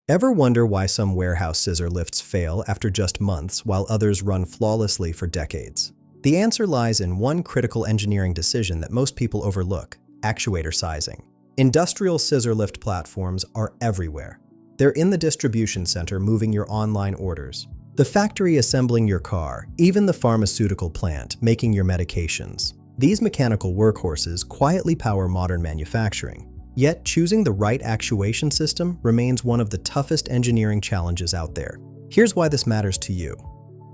Ever wonder why some warehouse scissor lifts fail after just months while others run flawlessly for decades? The answer lies in one critical engineering decision that most people overlook: actuator sizing. Industrial scissor lift platforms are everywhere. They're in the distribution center moving your online orders, the factory assembling your car, even the pharmaceutical plant making your medications. These mechanical workhorses quietly power modern manufacturing. Yet, choosing the right actuation system remains one of the toughest engineering challenges out there. Here's why this matters to you.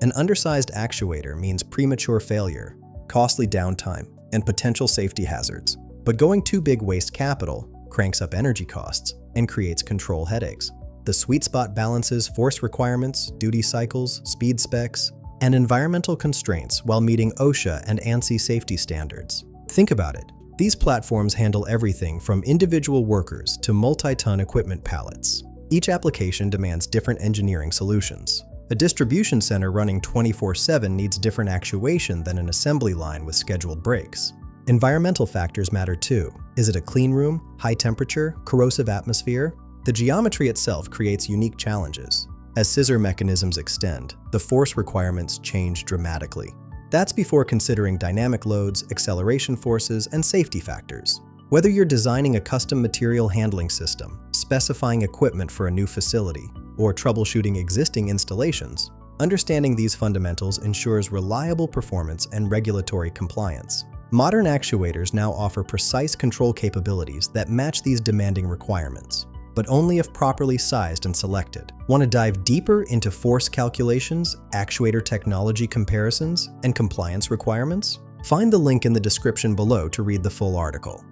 An undersized actuator means premature failure, costly downtime, and potential safety hazards. But going too big wastes capital, cranks up energy costs, and creates control headaches. The sweet spot balances force requirements, duty cycles, speed specs, and environmental constraints while meeting OSHA and ANSI safety standards. Think about it. These platforms handle everything from individual workers to multi-ton equipment pallets. Each application demands different engineering solutions. A distribution center running 24/7 needs different actuation than an assembly line with scheduled breaks. Environmental factors matter too. Is it a clean room, high temperature, corrosive atmosphere? The geometry itself creates unique challenges. As scissor mechanisms extend, the force requirements change dramatically. That's before considering dynamic loads, acceleration forces, and safety factors. Whether you're designing a custom material handling system, specifying equipment for a new facility, or troubleshooting existing installations, understanding these fundamentals ensures reliable performance and regulatory compliance. Modern actuators now offer precise control capabilities that match these demanding requirements, but only if properly sized and selected. Want to dive deeper into force calculations, actuator technology comparisons, and compliance requirements? Find the link in the description below to read the full article.